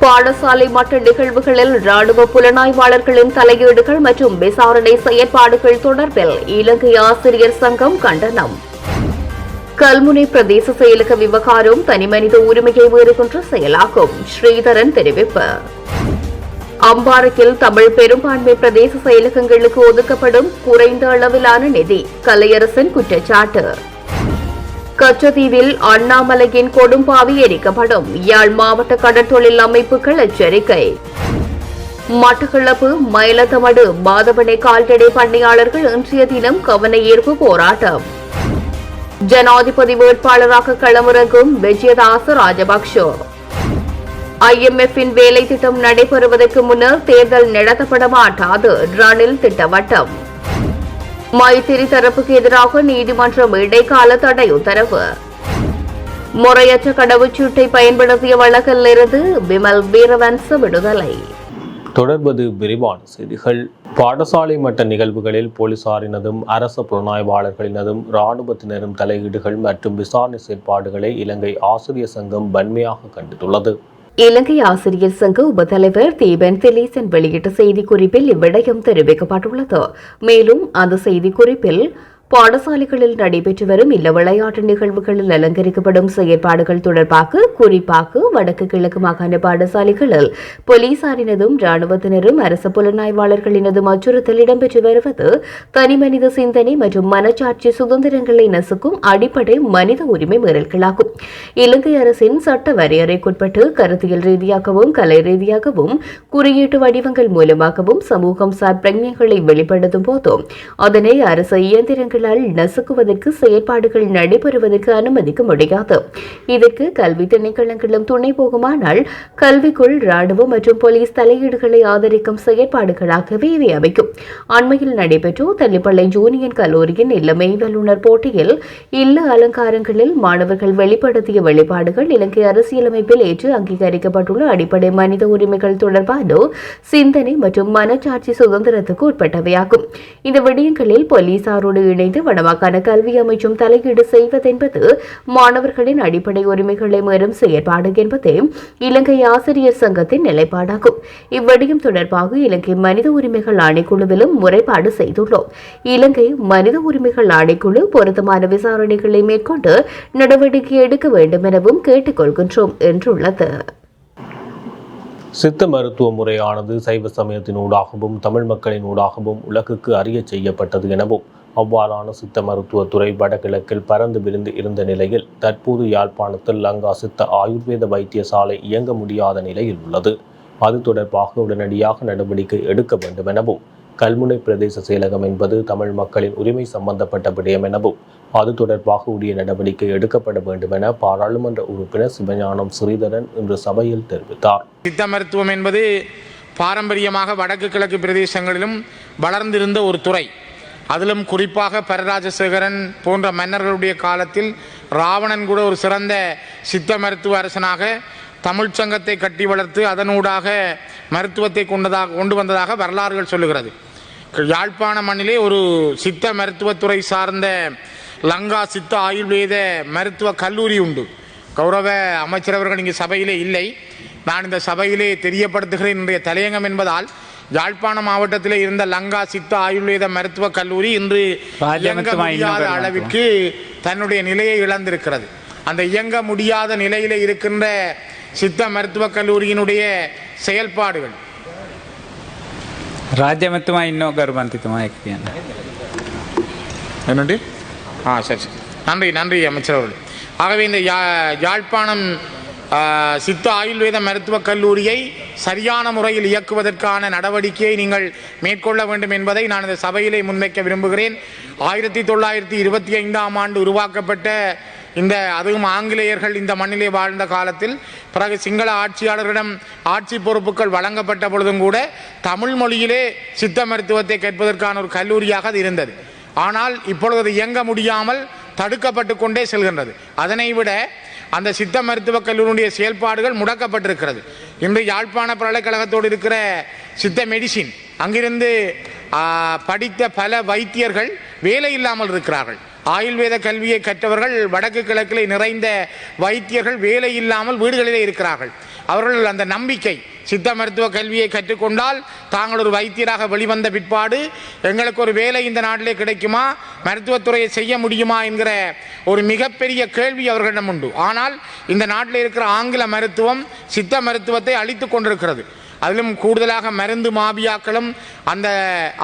பாடசாலை மட்ட நிகழ்வுகளில் ராணுவ புலனாய்வாளர்களின் தலையீடுகள் மற்றும் விசாரணை செயற்பாடுகள் தொடர்பில் இலங்கை ஆசிரியர் சங்கம் கண்டனம். கல்முனை பிரதேச செயலக விவகாரம் தனிமனித உரிமையை மீறுகின்ற செயலாகும். ஸ்ரீதரன் தெரிவிப்பு. அம்பாறையில் தமிழ் பெரும்பான்மை பிரதேச செயலகங்களுக்கு ஒதுக்கப்படும் குறைந்த அளவிலான நிதி கலையரசன் குற்றச்சாட்டு. கச்சத்தீவில் அண்ணாமலையின் கொடும்பாவி எரிக்கப்படும். யாழ் மாவட்ட கடற்தொழில் அமைப்புகள் எச்சரிக்கை. மட்டக்களப்பு மயிலத்தமடு மாதவனை கால்நடை பண்ணையாளர்கள் இன்றைய தினம் கவன ஈர்ப்பு போராட்டம். ஜனாதிபதி வேட்பாளராக களமிறங்கும் விஜயதாச ராஜபக்ஷ. IMF-இன் வேலை திட்டம் நடைபெறுவதற்கு முன்னர் தேர்தல் நடத்தப்பட மாட்டாது. ரணில் திட்டவட்டம். மைத்திரி தரப்புக்கு எதிராக நீதிமன்றம் இடைக்கால தடை உத்தரவு. முறையற்ற கடவுச்சீட்டை பயன்படுத்திய வழக்கிலிருந்து விமல் வீரவன்ச விடுதலை. தொடர்வது விரிவான செய்திகள். பாடசாலை மட்ட நிகழ்வுகளில் போலீசாரினதும் அரச புலனாய்வாளர்களினதும் இராணுவத்தினரும் தலையீடுகள் மற்றும் விசாரணை செயற்பாடுகளை இலங்கை ஆசிரியர் சங்கம் வன்மையாக கண்டித்துள்ளது. இலங்கை ஆசிரியர் சங்க உபத்தலைவர் தீபன் திலீசன் வெளியிட்ட செய்திக்குறிப்பில் இவ்விடயம் தெரிவிக்கப்பட்டுள்ளது. மேலும் அந்த செய்திக்குறிப்பில் பாடசாலைகளில் நடைபெற்று வரும் இல்ல விளையாட்டு நிகழ்வுகளில் அலங்கரிக்கப்படும் செயற்பாடுகள் தொடர்பாக குறிப்பாக வடக்கு கிழக்கு மாகாண பாடசாலைகளில் போலீசாரினதும் இராணுவத்தினரும் அரச புலனாய்வாளர்களினதும் அச்சுறுத்தல் இடம்பெற்று வருவது தனிமனித சிந்தனை மற்றும் மனச்சாட்சி சுதந்திரங்களை நசுக்கும் அடிப்படை மனித உரிமை மீறல்களாகும். இலங்கை அரசின் சட்ட வரையறைக்குட்பட்டு கருத்தியல் ரீதியாகவும் கலை ரீதியாகவும் குறியீட்டு வடிவங்கள் மூலமாகவும் சமூகம் சார் பிரஜைகளை வெளிப்படுத்தும் போதும் அதனை அரச இயந்திரங்கள் நசுக்குவதற்கு செயற்பாடுகள் நடைபெறுவதற்கு அனுமதிக்க முடியாது. இதற்கு கல்வி திணைக்களங்களும் துணை போகுமானால் கல்விக்குள் ராணுவ மற்றும் போலீஸ் தலையீடுகளை ஆதரிக்கும் செயற்பாடுகளாகவே இவை அமைக்கும். அண்மையில் நடைபெற்ற தள்ளிப்பள்ளை ஜூனியர் கல்லூரியின் இல்லமை வல்லுநர் போட்டியில் இல்ல அலங்காரங்களில் மாணவர்கள் வெளிப்படுத்திய வெளிப்பாடுகள் இலங்கை அரசியலமைப்பில் ஏற்று அங்கீகரிக்கப்பட்டுள்ள அடிப்படை மனித உரிமைகள் தொடர்பான சிந்தனை மற்றும் மனச்சாட்சி சுதந்திரத்துக்கு உட்பட்டவையாகும். இந்த விடயங்களில் போலீசாரோடு இணைந்து வடமாகாண கல்வி அமைச்சும் தலையீடு செய்வதென்பது மாணவர்களின் அடிப்படை உரிமைகளை மீறும் செயற்பாடு என்பதே இலங்கை ஆசிரியர் சங்கத்தின் நிலைப்பாடாகும். இவ்விடயம் தொடர்பாக இலங்கை மனித உரிமைகள் ஆணைக்குழுவிலும் முறைப்பாடு செய்துள்ளோம். இலங்கை மனித உரிமைகள் ஆணைக்குழு பொருத்தமான விசாரணைகளை மேற்கொண்டு நடவடிக்கை எடுக்க வேண்டும் எனவும் கேட்டுக் கொள்கின்றோம் என்றுள்ளது. சித்த மருத்துவ முறையானது சைவ சமயத்தின் ஊடாகவும் தமிழ் மக்களின் ஊடாகவும் உலகுக்கு அறிய செய்யப்பட்டது எனவும் அவ்வாறான சித்த மருத்துவத்துறை வடகிழக்கில் பறந்து விரிந்து இருந்த நிலையில் தற்போது யாழ்ப்பாணத்தில் லங்கா சித்த ஆயுர்வேத வைத்தியசாலை இயங்க முடியாத நிலையில் உள்ளது. அது தொடர்பாக உடனடியாக நடவடிக்கை எடுக்க வேண்டும் எனவும் கல்முனை பிரதேச செயலகம் என்பது தமிழ் மக்களின் உரிமை சம்பந்தப்பட்ட விடயம் எனவும் அது தொடர்பாக உரிய நடவடிக்கை எடுக்கப்பட வேண்டும் என பாராளுமன்ற உறுப்பினர் சிவஞானம் ஸ்ரீதரன் இன்று சபையில் தெரிவித்தார். சித்த மருத்துவம் என்பது பாரம்பரியமாக வடக்கு கிழக்கு பிரதேசங்களிலும் வளர்ந்திருந்த ஒரு துறை. அதிலும் குறிப்பாக பரராஜசேகரன் போன்ற மன்னர்களுடைய காலத்தில் ராவணன் கூட ஒரு சிறந்த சித்த மருத்துவ அரசனாக தமிழ் சங்கத்தை கட்டி வளர்த்து அதனூடாக மருத்துவத்தை கொண்டு வந்ததாக வரலாறுகள் சொல்லுகிறது. யாழ்ப்பாண மண்ணிலே ஒரு சித்த மருத்துவத்துறை சார்ந்த லங்கா சித்த ஆயுர்வேத மருத்துவ கல்லூரி உண்டு. கௌரவ அமைச்சர் அவர்கள் இங்கே சபையிலே இல்லை. நான் இந்த சபையிலே தெரியப்படுத்துகிறேன். இன்றைய தலையங்கம் என்பதால் யாழ்ப்பாண மாவட்டத்தில் இருந்த லங்கா சித்த ஆயுர்வேத மருத்துவக் கல்லூரி இன்று இயங்க முடியாத அளவிற்கு தன்னுடைய நிலையை இழந்திருக்கிறது. அந்த இயங்க முடியாத நிலையில் இருக்கின்ற சித்த மருத்துவக் கல்லூரியினுடைய செயல்பாடுகள் ராஜ்யமத்துமா இன்னும் கருமந்தித்துமா என்னண்டு சரி நன்றி நன்றி அமைச்சர் அவர்கள். ஆகவே இந்த யாழ்ப்பாணம் சித்த ஆயுர்வேத மருத்துவக் கல்லூரியை சரியான முறையில் இயக்குவதற்கான நடவடிக்கையை நீங்கள் மேற்கொள்ள வேண்டும் என்பதை நான் இந்த சபையிலே முன்வைக்க விரும்புகிறேன். 1925ஆம் ஆண்டு உருவாக்கப்பட்ட இந்த அதுவும் ஆங்கிலேயர்கள் இந்த மண்ணிலே வாழ்ந்த காலத்தில் பிறகு சிங்கள ஆட்சியாளர்களிடம் ஆட்சி பொறுப்புகள் வழங்கப்பட்ட பொழுதும் கூட தமிழ் மொழியிலே சித்த மருத்துவத்தை கேட்பதற்கான ஒரு கல்லூரியாக அது இருந்தது. ஆனால் இப்பொழுது இயங்க முடியாமல் தடுக்கப்பட்டு கொண்டே செல்கின்றது. அதனை விட அந்த சித்த மருத்துவக் கல்லூரியுடைய செயல்பாடுகள் முடக்கப்பட்டிருக்கிறது. இன்று யாழ்ப்பாண பல்கலைக்கழகத்தோடு இருக்கிற சித்த மெடிசின் அங்கிருந்து படித்த பல வைத்தியர்கள் வேலை இல்லாமல் இருக்கிறார்கள். ஆயுர்வேத கல்வியை கற்றவர்கள் வடக்கு கிழக்கிலே நிறைந்த வைத்தியர்கள் வேலை இல்லாமல் வீடுகளிலே இருக்கிறார்கள். அவர்கள் அந்த நம்பிக்கை சித்த மருத்துவ கல்வியை கற்றுக்கொண்டால் தாங்கள் ஒரு வைத்தியராக வெளிவந்த பிற்பாடு எங்களுக்கு ஒரு வேலை இந்த நாட்டிலே கிடைக்குமா, மருத்துவத்துறையை செய்ய முடியுமா என்கிற ஒரு மிகப்பெரிய கேள்வி அவர்களிடம் உண்டு. ஆனால் இந்த நாட்டில் இருக்கிற ஆங்கில மருத்துவம் சித்த மருத்துவத்தை அழித்து கொண்டிருக்கிறது. அதிலும் கூடுதலாக மருந்து மாபியாக்களும் அந்த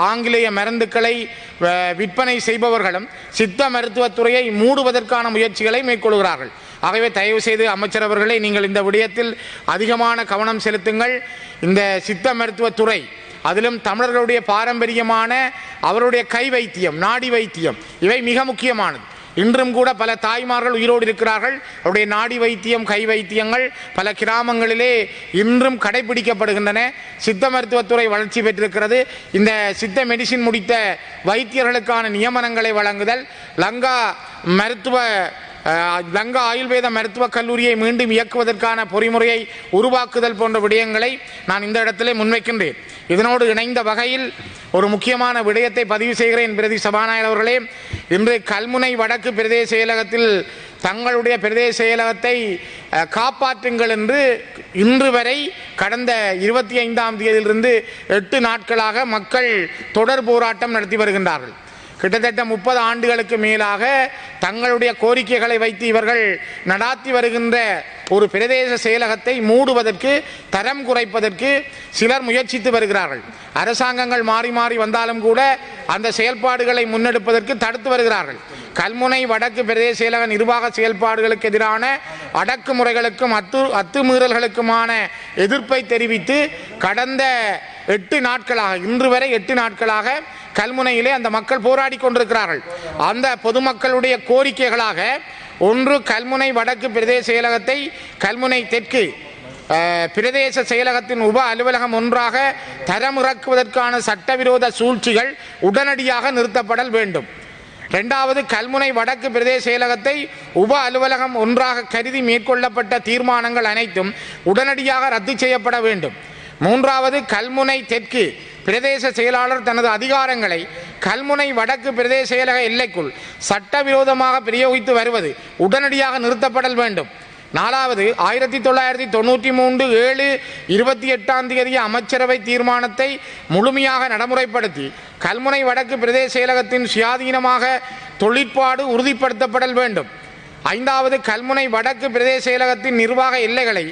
ஆங்கிலேய மருந்துக்களை விற்பனை செய்பவர்களும் சித்த மருத்துவத்துறையை மூடுவதற்கான முயற்சிகளை மேற்கொள்கிறார்கள். ஆகவே தயவு செய்து அமைச்சர் அவர்களே, நீங்கள் இந்த விடயத்தில் அதிகமான கவனம் செலுத்துங்கள். இந்த சித்த மருத்துவத்துறை, அதிலும் தமிழர்களுடைய பாரம்பரியமான அவருடைய கை வைத்தியம், நாடி வைத்தியம், இவை மிக முக்கியமானது. இன்றும் கூட பல தாய்மார்கள் உயிரோடு இருக்கிறார்கள். அவருடைய நாடி வைத்தியம், கை வைத்தியங்கள் பல கிராமங்களிலே இன்றும் கடைபிடிக்கப்படுகின்றன. சித்த மருத்துவத்துறை வளர்ச்சி பெற்றிருக்கிறது. இந்த சித்த மெடிசின் முடித்த வைத்தியர்களுக்கான நியமனங்களை வழங்குதல், லங்கா ஆயுர்வேத மருத்துவக் கல்லூரியை மீண்டும் இயக்குவதற்கான பொறிமுறையை உருவாக்குதல் போன்ற விடயங்களை நான் இந்த இடத்திலே முன்வைக்கின்றேன். இதனோடு இணைந்த வகையில் ஒரு முக்கியமான விடயத்தை பதிவு செய்கிறேன். பிரதி சபாநாயகர் அவர்களே, இன்று கல்முனை வடக்கு பிரதேச செயலகத்தில் தங்களுடைய பிரதேச செயலகத்தை காப்பாற்றுங்கள் என்று இன்று வரை கடந்த 25ஆம் தேதியிலிருந்து 8 நாட்களாக மக்கள் தொடர் போராட்டம் நடத்தி வருகின்றார்கள். கிட்டத்தட்ட 30 ஆண்டுகளுக்கு மேலாக தங்களுடைய கோரிக்கைகளை வைத்து இவர்கள் நடாத்தி வருகின்ற ஒரு பிரதேச செயலகத்தை மூடுவதற்கு, தரம் குறைப்பதற்கு சிலர் முயற்சித்து வருகிறார்கள். அரசாங்கங்கள் மாறி மாறி வந்தாலும் கூட அந்த செயல்பாடுகளை முன்னெடுப்பதற்கு தடுத்து வருகிறார்கள். கல்முனை வடக்கு பிரதேச செயலக நிர்வாக செயல்பாடுகளுக்கு எதிரான அடக்குமுறைகளுக்கும் அத்துமீறல்களுக்குமான எதிர்ப்பை தெரிவித்து கடந்த 8 நாட்களாக, இன்று வரை 8 நாட்களாக கல்முனையிலே அந்த மக்கள் போராடி கொண்டிருக்கிறார்கள். அந்த பொதுமக்களுடைய கோரிக்கைகளாக ஒன்று, கல்முனை வடக்கு பிரதேச செயலகத்தை கல்முனை தெற்கு பிரதேச செயலகத்தின் உப அலுவலகம் ஒன்றாக தரமிறக்குவதற்கான சட்டவிரோத சூழ்ச்சிகள் உடனடியாக நிறுத்தப்படல் வேண்டும். இரண்டாவது, கல்முனை வடக்கு பிரதேச செயலகத்தை உப அலுவலகம் ஒன்றாக கருதி மேற்கொள்ளப்பட்ட தீர்மானங்கள் அனைத்தும் உடனடியாக ரத்து செய்யப்பட வேண்டும். மூன்றாவது, கல்முனை தெற்கு பிரதேச செயலாளர் தனது அதிகாரங்களை கல்முனை வடக்கு பிரதேச செயலக எல்லைக்குள் சட்டவிரோதமாக பிரயோகித்து வருவது உடனடியாக நிறுத்தப்படல் வேண்டும். நாலாவது, 1993 7/28 அமைச்சரவை தீர்மானத்தை முழுமையாக நடைமுறைப்படுத்தி கல்முனை வடக்கு பிரதேச செயலகத்தின் சுயாதீனமாக தொழிற்பாடு உறுதிப்படுத்தப்படல் வேண்டும். ஐந்தாவது, கல்முனை வடக்கு பிரதேச செயலகத்தின் நிர்வாக எல்லைகளை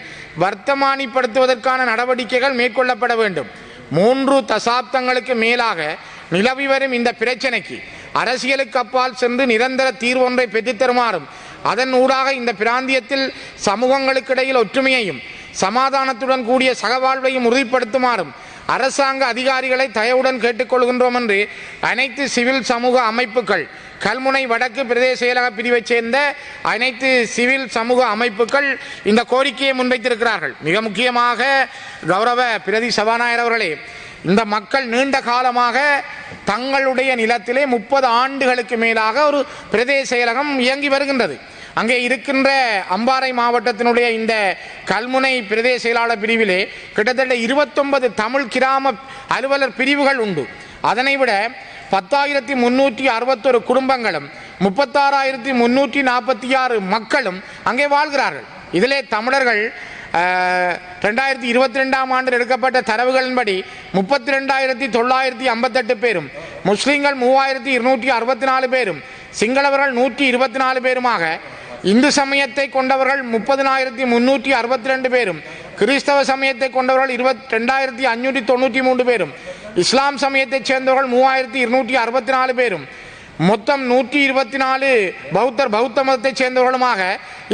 வர்த்தமானிப்படுத்துவதற்கான நடவடிக்கைகள் மேற்கொள்ளப்பட வேண்டும். 3 தசாப்தங்களுக்கு மேலாக நிலவி வரும் இந்த பிரச்சனைக்கு அரசியலுக்கு அப்பால் சென்று நிரந்தர தீர்வொன்றை பெற்றுத்தருமாறும், அதன் ஊடாக இந்த பிராந்தியத்தில் சமூகங்களுக்கிடையில் ஒற்றுமையையும் சமாதானத்துடன் கூடிய சகவாழ்வையும் உறுதிப்படுத்துமாறும் அரசாங்க அதிகாரிகளை தயவுடன் கேட்டுக்கொள்கின்றோம் என்று அனைத்து சிவில் சமூக அமைப்புகள், கல்முனை வடக்கு பிரதேச செயலக பிரிவைச் சேர்ந்த அனைத்து சிவில் சமூக அமைப்புகள் இந்த கோரிக்கையை முன்வைத்திருக்கிறார்கள். மிக முக்கியமாக கௌரவ பிரதி சபாநாயகர் அவர்களே, இந்த மக்கள் நீண்ட காலமாக தங்களுடைய நிலத்திலே 30 ஆண்டுகளுக்கு மேலாக ஒரு பிரதேச செயலகம் இயங்கி வருகின்றது. அங்கே இருக்கின்ற அம்பாறை மாவட்டத்தினுடைய இந்த கல்முனை பிரதேச செயலாளர் பிரிவிலே கிட்டத்தட்ட 29 தமிழ் கிராம அலுவலர் பிரிவுகள் உண்டு. அதனை விட 10,361 குடும்பங்களும் 36,346 மக்களும் அங்கே வாழ்கிறார்கள். இதிலே தமிழர்கள் 2022ஆம் ஆண்டில் எடுக்கப்பட்ட தரவுகளின்படி 32,958 பேரும், முஸ்லிம்கள் 3,264 பேரும், சிங்களவர்கள் 124 பேருமாக, இந்து சமயத்தை கொண்டவர்கள் 30,362 பேரும், கிறிஸ்தவ சமயத்தை கொண்டவர்கள் 22,593 பேரும், இஸ்லாம் சமயத்தைச் சேர்ந்தவர்கள் 3,264 பேரும், மொத்தம் 124 பௌத்த மதத்தைச் சேர்ந்தவர்களுமாக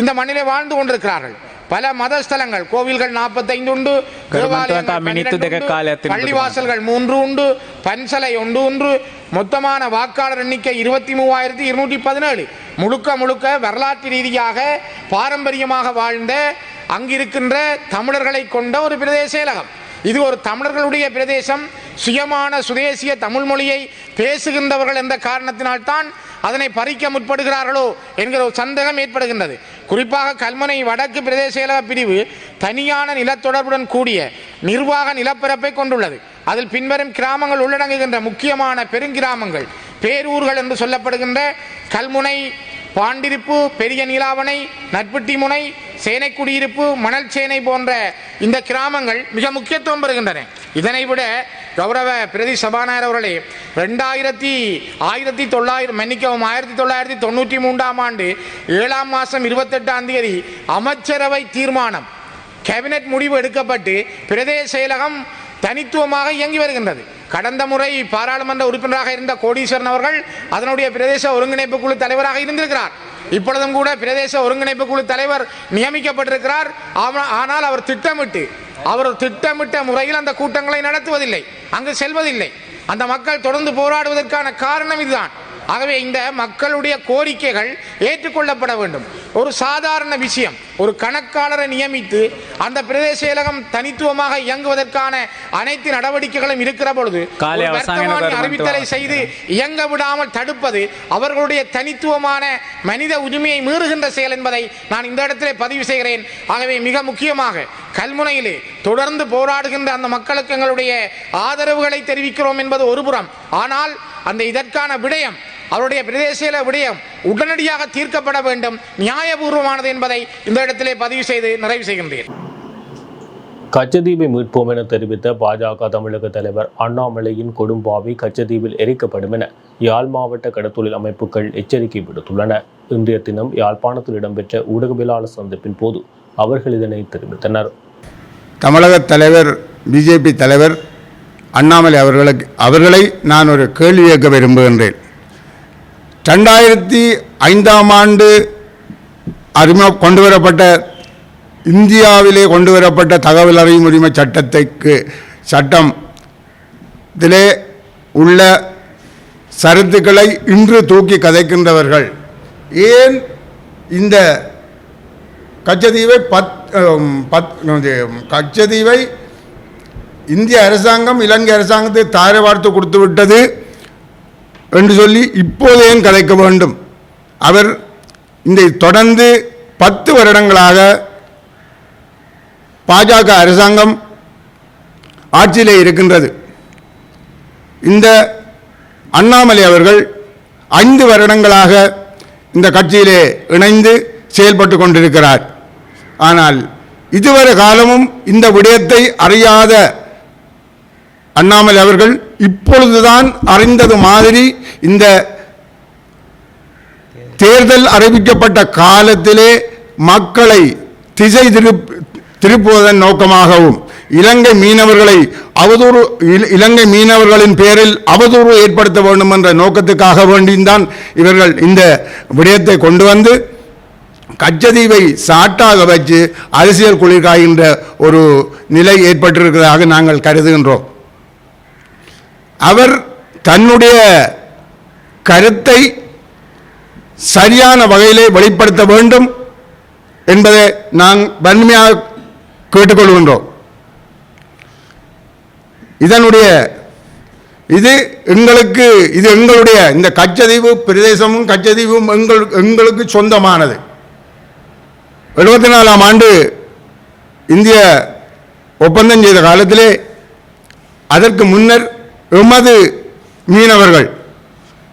இந்த மண்ணிலே வாழ்ந்து கொண்டிருக்கிறார்கள். பல மதஸ்தலங்கள், கோவில்கள் 45 உண்டு, பள்ளிவாசல்கள் 3 உண்டு, பன்சலை ஒன்று, மொத்தமான வாக்காளர் எண்ணிக்கை 23,217. முழுக்க வரலாற்று ரீதியாக பாரம்பரியமாக வாழ்ந்த அங்கிருக்கின்ற தமிழர்களை கொண்ட ஒரு பிரதேச செயலகம். இது ஒரு தமிழர்களுடைய பிரதேசம். சுயமான சுதேசிய தமிழ் மொழியை பேசுகின்றவர்கள் என்ற காரணத்தினால்தான் அதனை பறிக்க முற்படுகிறார்களோ என்கிற ஒரு சந்தேகம் ஏற்படுகின்றது. குறிப்பாக கல்முனை வடக்கு பிரதேச செயலக பிரிவு தனியான நிலத்தொடர்புடன் கூடிய நிர்வாக நிலப்பரப்பை கொண்டுள்ளது. அதில் பின்வரும் கிராமங்கள் உள்ளடங்குகின்ற முக்கியமான பெருங்கிராமங்கள், பேரூர்கள் என்று சொல்லப்படுகின்ற கல்முனை, பாண்டிருப்பு, பெரிய நீலாவணை, நட்புட்டி முனை, சேனைக்குடியிருப்பு, மணல் சேனை போன்ற இந்த கிராமங்கள் மிக முக்கியத்துவம் பெறுகின்றன. இதனை விட கௌரவ பிரதி சபாநாயகர் அவர்களே, 1993 ஆண்டு 7ஆம் மாதம் 28ஆம் தேதி அமைச்சரவை தீர்மானம், கேபினெட் முடிவு எடுக்கப்பட்டு பிரதேச செயலகம் தனித்துவமாக இயங்கி வருகின்றது. கடந்த முறை பாராளுமன்ற உறுப்பினராக இருந்த கோடீஸ்வரன் அவர்கள் அதனுடைய பிரதேச ஒருங்கிணைப்பு குழு தலைவராக இருந்திருக்கிறார். இப்பொழுதும் கூட பிரதேச ஒருங்கிணைப்பு குழு தலைவர் நியமிக்கப்பட்டிருக்கிறார். ஆனால் அவர் திட்டமிட்ட முறையில் அந்த கூட்டங்களை நடத்துவதில்லை, அங்கு செல்வதில்லை. அந்த மக்கள் தொடர்ந்து போராடுவதற்கான காரணம் இதுதான். ஆகவே இந்த மக்களுடைய கோரிக்கைகள் ஏற்றுக்கொள்ளப்பட வேண்டும். ஒரு சாதாரண விஷயம், ஒரு கணக்காளரை நியமித்து அந்த பிரதேச செயலகம் தனித்துவமாக இயங்குவதற்கான அனைத்து நடவடிக்கைகளும் இருக்கிற பொழுது அறிவித்தலை செய்து இயங்க விடாமல் தடுப்பது அவர்களுடைய தனித்துவமான மனித உரிமையை மீறுகின்ற செயல் என்பதை நான் இந்த இடத்திலே பதிவு செய்கிறேன். ஆகவே மிக முக்கியமாக கல்முனையிலே தொடர்ந்து போராடுகின்ற அந்த மக்களுக்கு எங்களுடைய ஆதரவுகளை தெரிவிக்கிறோம் என்பது ஒருபுறம். ஆனால் அந்த இதற்கான விடயம், அவருடைய பிரதேச விடயம் உடனடியாக தீர்க்கப்பட வேண்டும், நியாயபூர்வமானது என்பதை இந்த இடத்திலே பதிவு செய்து நிறைவு செய்கின்றேன். கச்சதீவை மீட்போம் என தெரிவித்த பாஜக தமிழக தலைவர் அண்ணாமலையின் கொடும்பாவி கச்சதீவில் எரிக்கப்படும் என யாழ் மாவட்ட கடத்தொழில் அமைப்புகள் எச்சரிக்கை விடுத்துள்ளன. இன்றைய தினம் யாழ்ப்பாணத்தில் இடம்பெற்ற ஊடகவியலாளர் சந்திப்பின் போது அவர்கள் இதனை தெரிவித்தனர். தமிழக தலைவர் பிஜேபி தலைவர் அண்ணாமலை அவர்களை நான் ஒரு கேள்வி கேட்க விரும்புகின்றேன். 2005ஆம் ஆண்டு இந்தியாவிலே கொண்டு வரப்பட்ட தகவல் அறியும் உரிமை சட்டத்திலே உள்ள சரத்துக்களை இன்று தூக்கி கதைக்கின்றவர்கள் ஏன் இந்த கச்சதீவை இந்திய அரசாங்கம் இலங்கை அரசாங்கத்தை தாரை வார்த்து கொடுத்து விட்டது என்று சொல்லி இப்போது ஏன் கதைக்க வேண்டும்? அவர் இந்த தொடர்ந்து 10 வருடங்களாக பாஜக அரசாங்கம் ஆட்சியிலே இருக்கின்றது. இந்த அண்ணாமலை அவர்கள் 5 வருடங்களாக இந்த கட்சியிலே இணைந்து செயல்பட்டு கொண்டிருக்கிறார். ஆனால் இதுவரை காலமும் இந்த விடயத்தை அறியாத அண்ணாமலை அவர்கள் இப்பொழுதுதான் அறிந்தது மாதிரி இந்த தேர்தல் அறிவிக்கப்பட்ட காலத்திலே மக்களை திசை திருப்புவதன் நோக்கமாகவும் இலங்கை மீனவர்களின் பேரில் அவதூறு ஏற்படுத்த வேண்டும் என்ற நோக்கத்துக்காக வேண்டித்தான் இவர்கள் இந்த விடயத்தை கொண்டு வந்து கச்சதீவை சாட்டாக வச்சு அரசியல் குளிர் காய்கின்ற ஒரு நிலை ஏற்பட்டிருக்கிறதாக நாங்கள் கருதுகின்றோம். அவர் தன்னுடைய கருத்தை சரியான வகையிலே வெளிப்படுத்த வேண்டும் என்பதை நான் வன்மையாக கேட்டுக்கொள்கின்றோம். இது எங்களுடைய இந்த கச்சதீவு பிரதேசமும் கச்சதீவும் எங்களுக்கு சொந்தமானது. 74ஆம் ஆண்டு இந்திய ஒப்பந்தம் செய்த காலத்திலே அதற்கு முன்னர் எமது மீனவர்கள்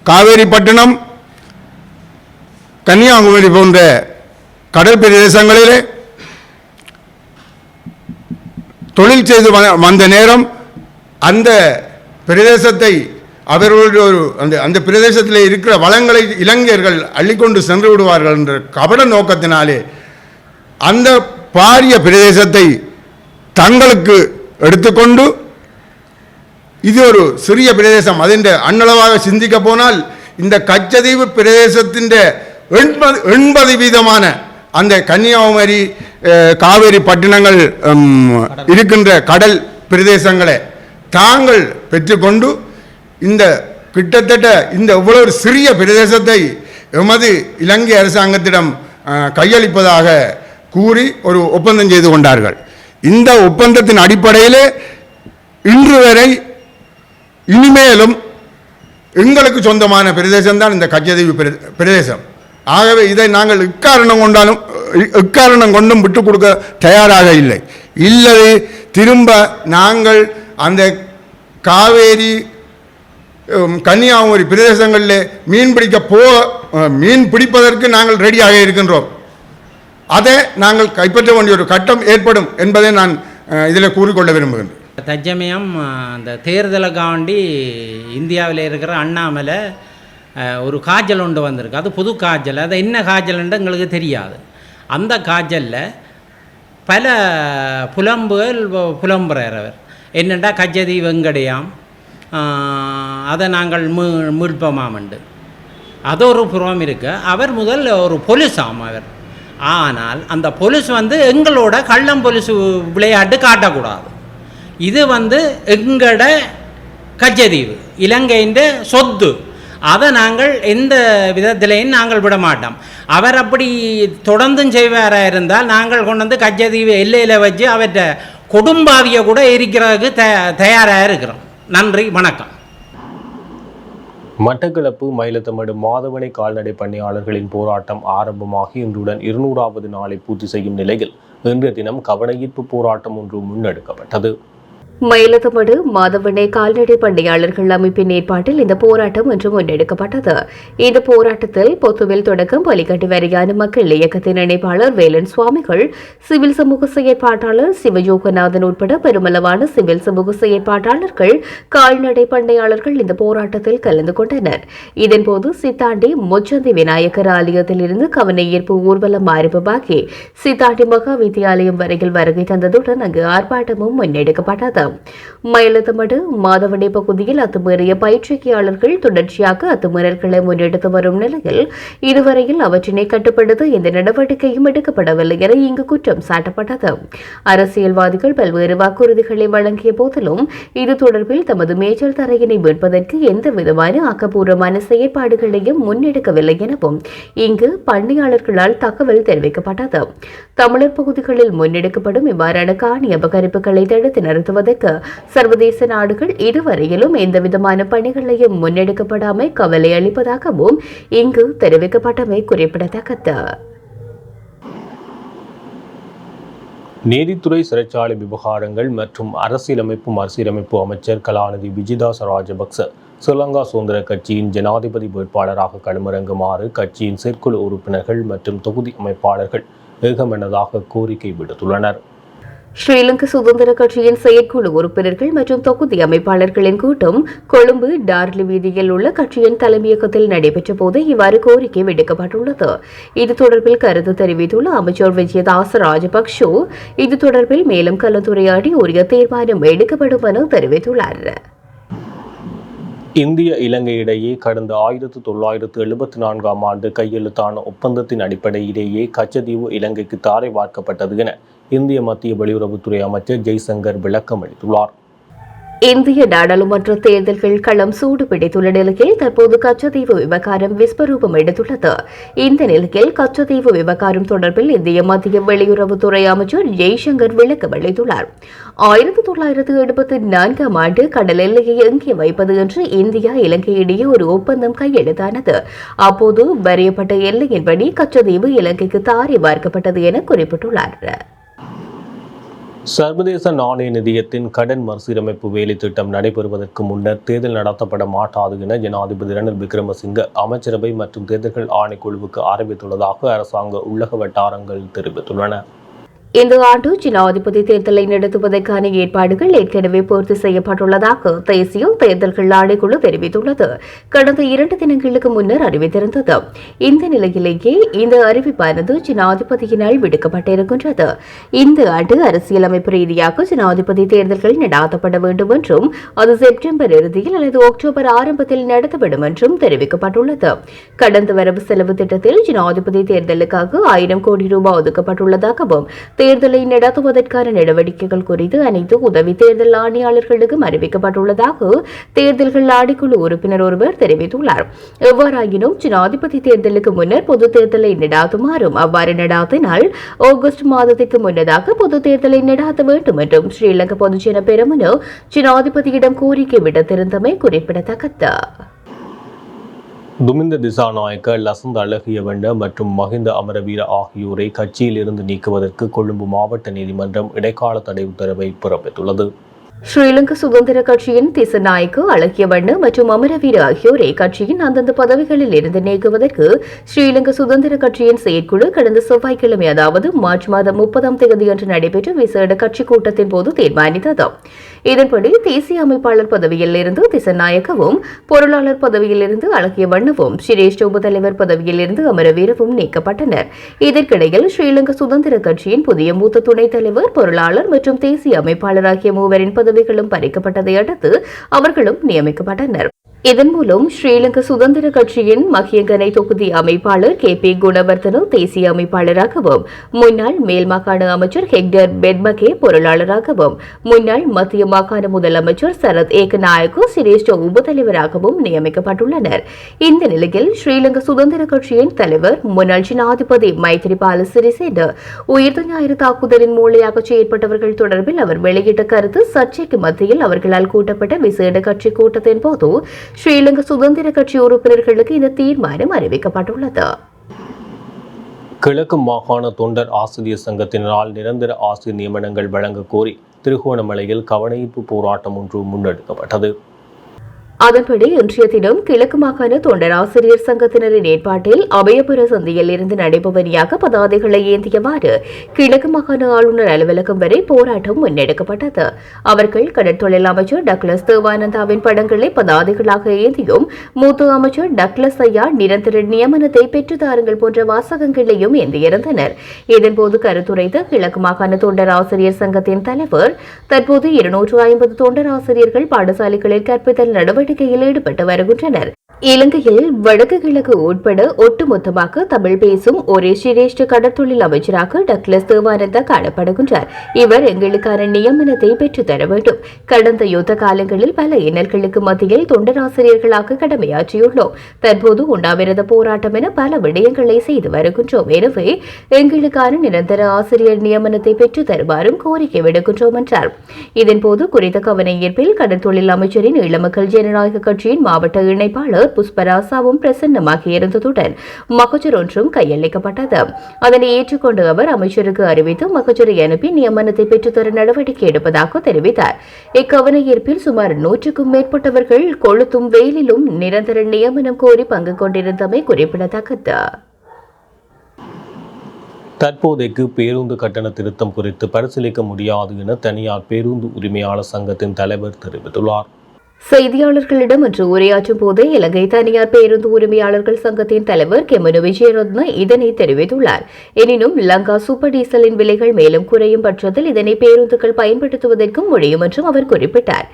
காவேரிப்பட்டினம், கன்னியாகுமரி போன்ற கடல் பிரதேசங்களிலே தொழில் செய்து வந்த நேரம் அந்த பிரதேசத்தை அவர்களுடைய அந்த பிரதேசத்தில் இருக்கிற வளங்களை இலங்கையர்கள் அள்ளிக்கொண்டு சென்று விடுவார்கள் என்ற கபட நோக்கத்தினாலே அந்த பாரிய பிரதேசத்தை தங்களுக்கு எடுத்துக்கொண்டு இது ஒரு சிறிய பிரதேசம், அதின் அண்ணளவாக சிந்திக்க போனால் இந்த கச்சதீவு பிரதேசத்தின் 80% அந்த கன்னியாகுமரி காவேரி பட்டினங்கள் இருக்கின்ற கடல் பிரதேசங்களை தாங்கள் பெற்றுக்கொண்டு இந்த கிட்டத்தட்ட இந்த இவ்வளவு சிறிய பிரதேசத்தை எமது இலங்கை அரசாங்கத்திடம் கையளிப்பதாக கூறி ஒரு ஒப்பந்தம் செய்து கொண்டார்கள். இந்த ஒப்பந்தத்தின் அடிப்படையிலே இன்று வரை இனிமேலும் எங்களுக்கு சொந்தமான பிரதேசம்தான் இந்த கச்சதீவு பிரதேசம். ஆகவே இதை நாங்கள் எக்காரணம் கொண்டும் விட்டுக் கொடுக்க தயாராக இல்லை. திரும்ப நாங்கள் அந்த காவேரி கன்னியாகுமரி பிரதேசங்களில் மீன் பிடிப்பதற்கு நாங்கள் ரெடியாக இருக்கின்றோம். அதை நாங்கள் கைப்பற்ற வேண்டிய ஒரு கட்டம் ஏற்படும் என்பதை நான் இதில் கூறிக்கொள்ள விரும்புகின்றேன். தற்சமயம் அந்த தேர்தலுக்காண்டி இந்தியாவில் இருக்கிற அண்ணாமலை ஒரு காய்ச்சல் ஒன்று வந்திருக்கு. அது புது காய்ச்சல். அது என்ன காய்ச்சல்ன்ட்டு எங்களுக்கு தெரியாது. அந்த காய்ச்சலில் பல புலம்புறவர் என்னென்னா கச்சதி வெங்கடையாம் அதை நாங்கள் மீட்பமாமண்டு அது ஒரு புறம் இருக்கு. அவர் முதல் ஒரு பொலிஸாம் அவர். ஆனால் அந்த பொலிஸ் எங்களோட கள்ளம் பொலிஸ் விளையாட்டு காட்டக்கூடாது. இது எங்களோட கச்சதீவு இலங்கையின் சொத்து. அதை நாங்கள் எந்த விதத்திலையும் நாங்கள் விட மாட்டோம். அவர் அப்படி தொடர்ந்தும் செய்வாராக இருந்தால் நாங்கள் கொண்டு கச்சதீவு எல்லையில் வச்சு அவற்றை கொடும்பாவியை கூட எரிக்கிறதுக்கு தயாராக இருக்கிறோம். நன்றி, வணக்கம். மட்டக்களப்பு மயிலத்தமடு மாதவனை கால்நடை பண்ணையாளர்களின் போராட்டம் ஆரம்பமாகி இன்றுடன் 200வது நாளை பூர்த்தி செய்யும் நிலையில் இன்றைய தினம் கவனஈர்ப்பு போராட்டம் ஒன்று முன்னெடுக்கப்பட்டது. மயிலத்தமடு மாதவனை கால்நடை பண்ணையாளர்கள் அமைப்பின் ஏற்பாட்டில் இந்த போராட்டம் இன்று முன்னெடுக்கப்பட்டது. இந்த போராட்டத்தில் பொத்துவில் தொடக்கம் பலிக்கட்டு வரையான மக்கள் இயக்கத்தின் இணைப்பாளர் வேலன் சுவாமிகள், சிவில் சமூக செயற்பாட்டாளர் சிவயோகநாதன் உட்பட பெருமளவான சிவில் சமூக செயற்பாட்டாளர்கள், கால்நடை பண்ணையாளர்கள் இந்த போராட்டத்தில் கலந்து கொண்டனர். இதன்போது சித்தாண்டி முச்சந்தி விநாயகர் ஆலயத்தில் இருந்து கவனஈர்ப்பு ஊர்வலம் ஆரம்பமாகி சித்தாண்டி மகா வித்தியாலயம் வரையில் வருகை தந்ததுடன் அங்கு ஆர்ப்பாட்டமும் முன்னெடுக்கப்பட்டது. மயிலத்தமடு மாதவனை பகுதியில் அத்துமீறிய பயிற்சியாளர்கள் தொடர்ச்சியாக அத்துமீறல்களை முன்னெடுத்து வரும் நிலையில் இதுவரையில் அவற்றினை கட்டுப்படுத்த எந்த நடவடிக்கையும் எடுக்கப்படவில்லை என இங்கு குற்றம் சாட்டப்பட்டது. அரசியல்வாதிகள் பல்வேறு வாக்குறுதிகளை வழங்கிய போதிலும் இது தொடர்பில் தமது மேய்ச்சல் தரையினை மீட்பதற்கு எந்த விதமான ஆக்கப்பூர்வமான செயற்பாடுகளையும் முன்னெடுக்கவில்லை எனவும் இங்கு பண்ணையாளர்களால் தகவல் தெரிவிக்கப்பட்டது. தமிழர் பகுதிகளில் முன்னெடுக்கப்படும் இவ்வாறான காணி அபகரிப்புகளை தடுத்து நிறுத்துவதற்கு சர்வதேச நாடுகள் இதுவரையிலும் எந்தவிதமான பணிகளையும் முன்னெடுக்கப்படாமல் கவலை அளிப்பதாகவும் இங்கு தெரிவிக்கப்பட்டமை குறிப்பிடத்தக்கது. நீதித்துறை, சிறைச்சாலை விவகாரங்கள் மற்றும் அரசியலமைப்பு மறுசீரமைப்பு அமைச்சர் கலாநிதி விஜிதாச ராஜபக்ச ஸ்ரீலங்கா சுதந்திர கட்சியின் ஜனாதிபதி வேட்பாளராக களமிறங்குமாறு கட்சியின் செயற்குழு உறுப்பினர்கள் மற்றும் தொகுதி அமைப்பாளர்கள் ஏகமனதாக கோரிக்கை விடுத்துள்ளனர். ஸ்ரீலங்கா சுதந்திர கட்சியின் செயற்குழு உறுப்பினர்கள் மற்றும் தொகுதி அமைப்பாளர்களின் கூட்டம் கொழும்பு டார்லி வீதியில் உள்ள கட்சியின் தலைமையகத்தில் நடைபெற்ற போது இவ்வாறு கோரிக்கை விடுக்கப்பட்டுள்ளது. இது தொடர்பில் கருத்து தெரிவித்துள்ள அமைச்சர் விஜயதாச ராஜபக்ஷ இது தொடர்பில் மேலும் கலந்துரையாடி உரிய தீர்மானம் எடுக்கப்படும் என தெரிவித்துள்ளார். இந்திய இலங்கை இடையே கடந்த 1974ஆம் ஆண்டு கையெழுத்தான ஒப்பந்தத்தின் அடிப்படையிலேயே கச்சதீவு இலங்கைக்கு தாரை வார்க்கப்பட்டது என இந்திய மத்திய வெளியுறவுத்துறை அமைச்சர் ஜெய்சங்கர் விளக்கம் அளித்துள்ளார். இந்திய நாடாளுமன்ற தேர்தல்கள் களம் சூடு பிடித்துள்ள நிலையில் தற்போது கச்சதீவு விவகாரம் விஸ்வரூபம் எடுத்துள்ளது. இந்த நிலையில் கச்சதீவு விவகாரம் தொடர்பில் இந்திய மத்திய வெளியுறவுத்துறை அமைச்சர் ஜெய்சங்கர் விளக்கம் அளித்துள்ளார். 1974ஆம் ஆண்டு கடல் எல்லையை எங்கே வைப்பது என்று இந்தியா இலங்கை இடையே ஒரு ஒப்பந்தம் கையெழுத்தானது. அப்போது வரையப்பட்ட எல்லையின்படி கச்சதீவு இலங்கைக்கு தாரை வார்க்கப்பட்டது என குறிப்பிட்டுள்ளார். சர்வதேச நாணய நிதியத்தின் கடன் மறுசீரமைப்பு வேலை திட்டம் நடைபெறுவதற்கு முன்னர் தேர்தல் நடத்தப்பட மாட்டாது என ஜனாதிபதி ரணில் விக்ரமசிங்க அமைச்சரவை மற்றும் தேர்தல்கள் ஆணைக்குழுவுக்கு அறிவித்துள்ளதாக அரசாங்க உள்ளக வட்டாரங்கள் தெரிவித்துள்ளன. இந்த ஆண்டு ஜனாதிபதி தேர்தலை நடத்துவதற்கான ஏற்பாடுகள் ஏற்கனவே பூர்த்தி செய்யப்பட்டுள்ளதாக தேசிய தேர்தல்கள் ஆணைக்குழு தெரிவித்துள்ளது. கடந்த 2 தினங்களுக்கு முன்னர் அறிவித்திருந்தது. இந்த நிலையிலேயே இந்த அறிவிப்பானது ஜனாதிபதியினால் விடுக்கப்பட்டிருக்கின்றது. இந்த ஆண்டு அரசியலமைப்பு ரீதியாக ஜனாதிபதி தேர்தல்கள் நடாத்தப்பட வேண்டும் என்றும் அது செப்டம்பர் இறுதியில் அல்லது அக்டோபர் ஆரம்பத்தில் நடத்தப்படும் என்றும் தெரிவிக்கப்பட்டுள்ளது. கடந்த வரவு செலவு திட்டத்தில் ஜனாதிபதி தேர்தலுக்காக 1000 கோடி ரூபாய் ஒதுக்கப்பட்டுள்ளதாகவும் தேர்தலை நடத்துவதற்கான நடவடிக்கைகள் குறித்து அனைத்து உதவி தேர்தல் ஆணையாளர்களுக்கும் அறிவிக்கப்பட்டுள்ளதாக தேர்தல்கள் ஆணைக்குழு உறுப்பினர் ஒருவர் தெரிவித்துள்ளார். எவ்வாறாயினும் ஜனாதிபதி தேர்தலுக்கு முன்னர் பொது தேர்தலை நடாத்துமாறும் அவ்வாறு நடாத்தினால் ஆகஸ்ட் மாதத்திற்கு முன்னதாக பொது தேர்தலை நடாத்த வேண்டும் என்றும் ஸ்ரீலங்கா பொதுஜன பெரமுன ஜனாதிபதியிடம் கோரிக்கை விடுத்திருந்தமை குறிப்பிடத்தக்கது. துமிந்த திசாநாயக்க, லசந்த அழகியவண்ட மற்றும் மஹிந்த அமரவீர ஆகியோரை கட்சியில் இருந்து நீக்குவதற்கு கொழும்பு மாவட்ட நீதிமன்றம் இடைக்கால தடை உத்தரவை பிறப்பித்துள்ளது. ஸ்ரீலங்கா சுதந்திர கட்சியின் திசநாயக்கு அழகியவண்ண மற்றும் அமரவீர ஆகியோரை கட்சியின் அந்தந்த பதவிகளில் இருந்து நீக்குவதற்கு ஸ்ரீலங்கா சுதந்திர கட்சியின் செயற்குழு கடந்த செவ்வாய்க்கிழமை அதாவது மார்ச் மாதம் 30ஆம் தேதியன்று நடைபெற்ற விசேட கட்சி கூட்டத்தின் போது தீர்மானித்தது. இதன்படி தேசிய அமைப்பாளர் பதவியில் இருந்து திசநாயக்கவும், பொருளாளர் பதவியில் இருந்து அழகியவண்ணவும், சிரேஷ்ட உபதலைவர் பதவியில் இருந்து அமரவீரவும் நீக்கப்பட்டனர். இதற்கிடையில் ஸ்ரீலங்கா சுதந்திர கட்சியின் புதிய மூத்த துணைத் தலைவர், பொருளாளர் மற்றும் தேசிய அமைப்பாளர் ஆகிய மூவரின் பதவிகளும் பறிக்கப்பட்டதை அடுத்து அவர்களும் நியமிக்கப்பட்டனர். இதன் மூலம் ஸ்ரீலங்கா சுதந்திர கட்சியின் மகியங்கனை தொகுதி அமைப்பாளர் KP குணவர்தன தேசிய அமைப்பாளராகவும், முன்னாள் மேல் மாகாண அமைச்சர் ஹெக்டர் பெட்மகே பொருளாளராகவும், முன்னாள் மத்திய மாகாண முதலமைச்சர் சரத் ஏகநாயக்கு சிரேஷ்ட உபதலைவராகவும் நியமிக்கப்பட்டுள்ளனர். இந்த நிலையில் ஸ்ரீலங்கா சுதந்திர கட்சியின் தலைவர் முன்னாள் ஜனாதிபதி மைத்ரிபால சிறிசேன உயிர்த்த ஞாயிறு தாக்குதலின் மூளையாக செயற்பட்டவர்கள் தொடர்பில் அவர் வெளியிட்ட கருத்து சர்ச்சைக்கு மத்தியில் அவர்களால் கூட்டப்பட்ட விசேட கட்சி கூட்டத்தின் போது ஸ்ரீலங்கா சுதந்திர கட்சி உறுப்பினர்களுக்கு இந்த தீர்மானம் அறிவிக்கப்பட்டுள்ளது. கிழக்கு மாகாண தொண்டர் ஆசிரியர் சங்கத்தினரால் நிரந்தர ஆசிரியர் நியமனங்கள் வழங்க கோரி திருகோணமலையில் கவனஈர்ப்பு போராட்டம் ஒன்று முன்னெடுக்கப்பட்டது. அதன்படி இன்றைய தினம் கிழக்கு மாகாண தொண்டர் ஆசிரியர் சங்கத்தினரின் ஏற்பாட்டில் அபயபுர சந்தையில் இருந்து நடைபவரியாக பதாதைகளை ஏந்தியவாறு கிழக்கு மாகாண ஆளுநர் அலுவலகம் வரை போராட்டம் முன்னெடுக்கப்பட்டது. அவர்கள் கடற்தொழில் அமைச்சர் டக்ளஸ் தேவானந்தாவின் படங்களை பதாதைகளாக ஏந்தியும், மூத்த அமைச்சர் டக்ளஸ் ஐயா நிரந்தர நியமனத்தை பெற்றுத்தாருங்கள் போன்ற வாசகங்களையும் ஏந்தியிருந்தனர். இதன்போது கருத்துரைத்த கிழக்கு மாகாண தொண்டர் ஆசிரியர் சங்கத்தின் தலைவர், தற்போது 250 தொண்டர் ஆசிரியர்கள் பாடசாலைகளில் கற்பித்தல் நடவடிக்கையில் ஈடுபட்டு வருகின்றனர். இலங்கையில் வடக்கு கிழக்கு உட்பட ஒட்டுமொத்தமாக தமிழ் பேசும் ஒரே சிரேஷ்ட கடற்தொழில் அமைச்சராக டக்ளஸ் தேவானந்தா காணப்படுகின்றார். இவர் எங்களுக்கான நியமனத்தை பெற்றுத்தர வேண்டும். கடந்த யுத்த காலங்களில் பல இன்னல்களுக்கு மத்தியில் தொண்டராசிரியர்களாக கடமையாற்றியுள்ளோம். தற்போது உண்ணாவிரத போராட்டம் என பல விடயங்களை செய்து வருகின்றோம். எனவே எங்களுக்கான நிரந்தர ஆசிரியர் நியமனத்தை பெற்றுத் தருமாறும் கோரிக்கை விடுக்கின்றோம் என்றார். இதன்போது குறித்த கவனஈர்ப்பில் கடற்தொழில் அமைச்சரின் ஈழமக்கள் ஜனநாயக கட்சியின் மாவட்ட இணைப்பாளர் புஷ்பராசாவும் பிரசன்னமாகியிருந்ததுடன் மகஜர் ஒன்றும் கையளிக்கப்பட்டது. அதனை ஏற்றுக்கொண்டு அவர் அமைச்சருக்கு அறிவித்து மகஜரை அனுப்பி நியமனத்தை பெற்றுத்தர நடவடிக்கை எடுப்பதாக தெரிவித்தார். இக்கவன ஈர்ப்பில் சுமார் 100க்கும் மேற்பட்டவர்கள் கொளுத்தும் வெயிலிலும் நிரந்தர நியமனம் கோரி பங்கு கொண்டிருந்தமை குறிப்பிடத்தக்கது. தற்போதைக்கு பேருந்து கட்டண திருத்தம் குறித்து பரிசீலிக்க முடியாது என தனியார் பேருந்து உரிமையாளர் சங்கத்தின் தலைவர் தெரிவித்துள்ளார். செய்தியாளர்களிடம் இன்று உரையாற்றும் போதே இலங்கை தனியார் பேருந்து உரிமையாளர்கள் சங்கத்தின் தலைவர் கெமனு விஜயரத்ன இதனை தெரிவித்துள்ளார். எனினும் லங்கா சூப்பர் டீசலின் விலைகள் மேலும் குறையும் பட்சத்தில் இதனை பேருந்துகள் பயன்படுத்துவதற்கும் முடியும் என்றும் அவர் குறிப்பிட்டார்.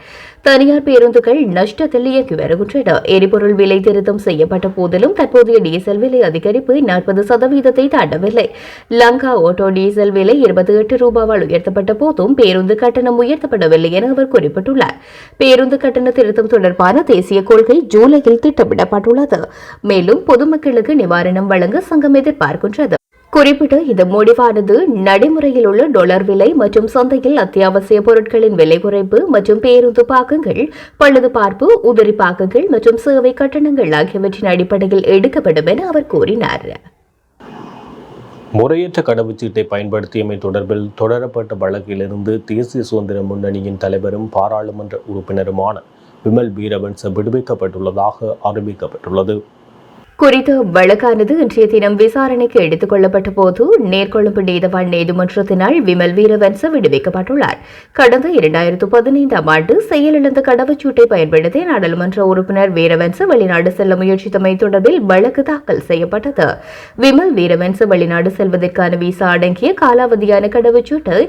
தனியார் பேருந்துகள் நஷ்டத்தில் இயக்கி வருகின்றன. எரிபொருள் விலை திருத்தம் செய்யப்பட்ட போதிலும் தற்போதைய டீசல் விலை அதிகரிப்பு 40% தாண்டவில்லை. லங்கா ஓட்டோ டீசல் விலை 28 ரூபாவால் உயர்த்தப்பட்ட போதும் பேருந்து கட்டணம் உயர்த்தப்படவில்லை என அவர் குறிப்பிட்டுள்ளார். பேருந்து கட்டண திருத்தம் தொடர்பான தேசிய கொள்கை ஜூலையில் திட்டமிடப்பட்டுள்ளது. மேலும் பொதுமக்களுக்கு நிவாரணம் வழங்க சங்கம் எதிர்பார்க்கின்றது. குறிப்பிட்ட இந்த முடிவானது நடைமுறையில் உள்ள டாலர் விலை மற்றும் சந்தையில் அத்தியாவசிய பொருட்களின் விலை குறைப்பு மற்றும் பேருந்து பாகங்கள், பழுது பார்ப்பு, உதிரி பாகங்கள் மற்றும் சேவை கட்டணங்கள் ஆகியவற்றின் அடிப்படையில் எடுக்கப்படும் என அவர் கூறினார். முறையற்ற கடவுச்சீட்டை பயன்படுத்தியமை தொடர்பில் தொடரப்பட்ட வழக்கிலிருந்து தேசிய சுதந்திர முன்னணியின் தலைவரும் பாராளுமன்ற உறுப்பினருமான விமல் வீரவன்ச விடுவிக்கப்பட்டுள்ளதாக அறிவிக்கப்பட்டுள்ளது. குறித்த வழக்கானது இன்றைய தினம் விசாரணைக்கு எடுத்துக் கொள்ளப்பட்ட போது நேர்கொழும்பு நீதவான் நீதிமன்றத்தினால் விமல் வீரவன்ச விடுவிக்கப்பட்டுள்ளார். கடந்த 2015ஆம் ஆண்டு செயலிழந்த கடவுச்சீட்டை பயன்படுத்தி நாடாளுமன்ற உறுப்பினர் வீரவன்ச வெளிநாடு செல்ல முயற்சித்தமை தொடர்பில் வழக்கு தாக்கல் செய்யப்பட்டது. விமல் வீரவன்ச வெளிநாடு செல்வதற்கான விசா அடங்கிய காலாவதியான கடவுச்சீட்டை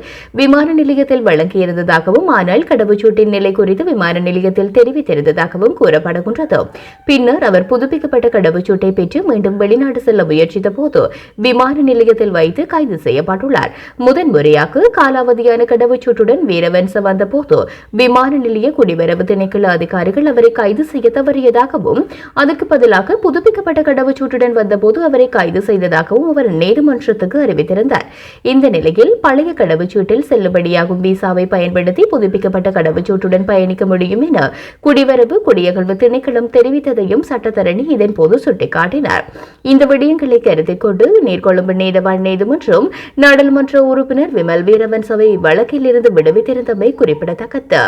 விமான நிலையத்தில் வழங்கியிருந்ததாகவும், ஆனால் கடவுச்சீட்டின் நிலை குறித்து விமான நிலையத்தில் தெரிவித்திருந்ததாகவும் கூறப்படுகின்றது. பின்னர் அவர் புதுப்பிக்கப்பட்ட கடவுச்சீட்டை பெற்று மீண்டும் வெளிநாடு செல்ல முயற்சித்த போது விமான நிலையத்தில் வைத்து கைது செய்யப்பட்டுள்ளார். முதன்முறையாக காலாவதியான கடவுச்சீட்டுடன் வீரவன்ச வந்தபோது விமான நிலைய குடிவரவு திணைக்கள அதிகாரிகள் அவரை கைது செய்ய தவறியதாகவும், அதற்கு பதிலாக புதுப்பிக்கப்பட்ட கடவுச்சீட்டுடன் வந்தபோது அவரை கைது செய்ததாகவும் அவர் நீதிமன்றத்துக்கு அறிவித்திருந்தார். இந்த நிலையில் பழைய கடவுச்சீட்டில் செல்லுபடியாகும் விசாவை பயன்படுத்தி புதுப்பிக்கப்பட்ட கடவுச்சீட்டுடன் பயணிக்க முடியும் என குடிவரவு குடியகழ்வு திணைக்களம் தெரிவித்ததையும் சட்டத்தரணி இதன்போது சுட்டிக்காட்டினார். சுட்டிக்காட்டினார். இந்த விடயங்களை கருத்தில் கொண்டு நீர்கொழும்பு நீதவான் நீதிமன்றம் நாடாளுமன்ற உறுப்பினர் விமல் வீரவன்சவை வழக்கில் இருந்து விடுவித்திருந்தமை குறிப்பிடத்தக்கது.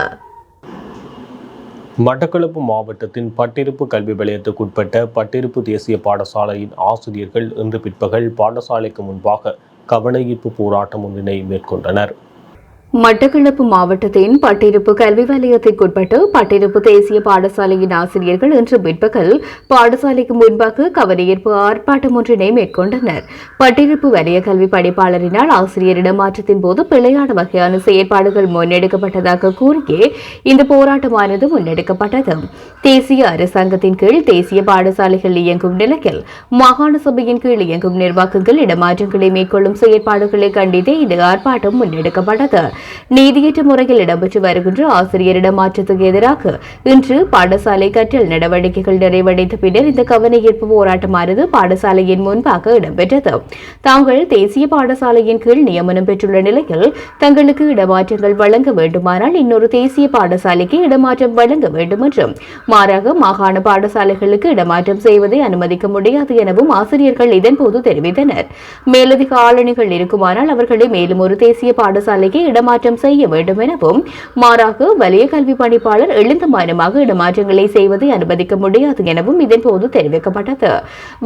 மட்டக்களப்பு மாவட்டத்தின் பட்டிருப்பு கல்வி வலயத்துக்குட்பட்ட பட்டிருப்பு தேசிய பாடசாலையின் ஆசிரியர்கள் இன்று பிற்பகல் பாடசாலைக்கு முன்பாக கவனஈர்ப்பு போராட்டம் ஒன்றினை மேற்கொண்டனர். மட்டக்களப்பு மாவட்டத்தின் பட்டிருப்பு கல்வி வலயத்திற்குட்பட்டு பட்டிருப்பு தேசிய பாடசாலையின் ஆசிரியர்கள் இன்று பிற்பகல் பாடசாலைக்கு முன்பாக கவனஈர்ப்பு ஆர்ப்பாட்டம் ஒன்றினை மேற்கொண்டனர். பட்டிருப்பு வலய கல்வி பணிப்பாளரினால் ஆசிரியர் இடமாற்றத்தின் போது பிழையான வகையான செயற்பாடுகள் முன்னெடுக்கப்பட்டதாக கூறியே இந்த போராட்டமானது முன்னெடுக்கப்பட்டது. தேசிய அரசாங்கத்தின் கீழ் தேசிய பாடசாலைகள் இயங்கும் நிலையில் மாகாண சபையின் கீழ் இயங்கும் நிர்வாகங்கள் இடமாற்றங்களை மேற்கொள்ளும் செயற்பாடுகளை கண்டித்தே இந்த ஆர்ப்பாட்டம் முன்னெடுக்கப்பட்டது. நீதியற்ற முறையில் இடம்பெற்று வருகின்ற ஆசிரியர் இடமாற்றத்துக்கு எதிராக இன்று பாடசாலை கற்றல் நடவடிக்கைகள் நிறைவடைந்த பின்னர் இந்த கவனஈர்ப்பு போராட்டமானது பாடசாலையின் முன்பாக இடம்பெற்றது. தாங்கள் தேசிய பாடசாலையின் கீழ் நியமனம் பெற்றுள்ள நிலையில் தங்களுக்கு இடமாற்றங்கள் வழங்க வேண்டுமானால் இன்னொரு தேசிய பாடசாலைக்கு இடமாற்றம் வழங்க வேண்டும் என்றும், மாறாக மாகாண பாடசாலைகளுக்கு இடமாற்றம் செய்வதை அனுமதிக்க முடியாது எனவும் ஆசிரியர்கள் இதன்போது தெரிவித்தனர். மேலதிக ஆளணிகள் இருக்குமானால் அவர்களை மேலும் ஒரு தேசிய பாடசாலைக்கு இடமாற்றம் செய்ய வேண்டும் எனவும், மாறாக வலய கல்வி பணிப்பாளர் எழுந்தமானமாக இடமாற்றங்களை செய்வதை அனுமதிக்க முடியாது எனவும் இதன்போது தெரிவிக்கப்பட்டது.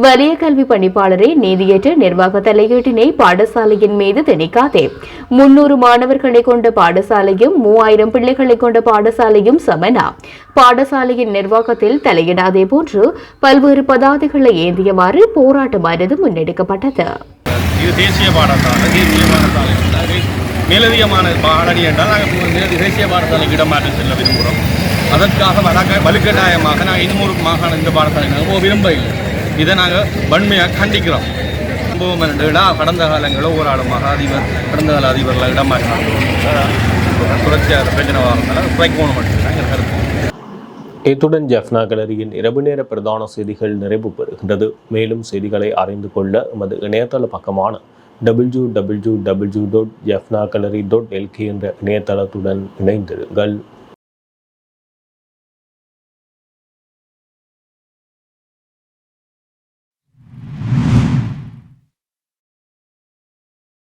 வலய கல்வி பணிப்பாளரை நீதியற்ற நிர்வாக தலையீட்டினை பாடசாலையின் மீது திணிக்காதே, 300 மாணவர்களை கொண்ட பாடசாலையும் 3000 பிள்ளைகளை கொண்ட பாடசாலையும் சமனா, பாடசாலையின் நிர்வாகத்தில் தலையிடாதே போன்று பல்வேறு பதாதைகளை ஏந்தியவாறு போராட்டமானது முன்னெடுக்கப்பட்டது. இது தேசிய பாடசாலை மேலதிகமான பாடணி என்றால் நாங்கள் தேசிய பாடசாலைக்கு இடமாற்றம் செல்ல விரும்புகிறோம். அதற்காக வலுக்கட்டாயமாக நாங்கள் இன்னொரு மாகாண இந்த பாடசாலை நாங்கள் விரும்ப இல்லை. இதை நாங்கள் வன்மையாக கண்டிக்கிறோம். சம்பவம் என்னென்னா கடந்த காலங்களில் ஒரு ஆளுமாக கடந்த கால அதிபர்கள் இடமாற்றம் சுழற்சியாக பிரச்சனை வரதுனால குறைக்கணும் மட்டும் நாங்கள் கருத்து. இத்துடன் ஜெஃப்னா கேலரியின் இரவு நேர பிரதான செய்திகள் நிறைவு பெறுகின்றது. மேலும் செய்திகளை அறிந்து கொள்ள எமது இணையதள பக்கமான www.jeffnagallery.lk என்ற இணையதளத்துடன் இணைந்திருங்கள்.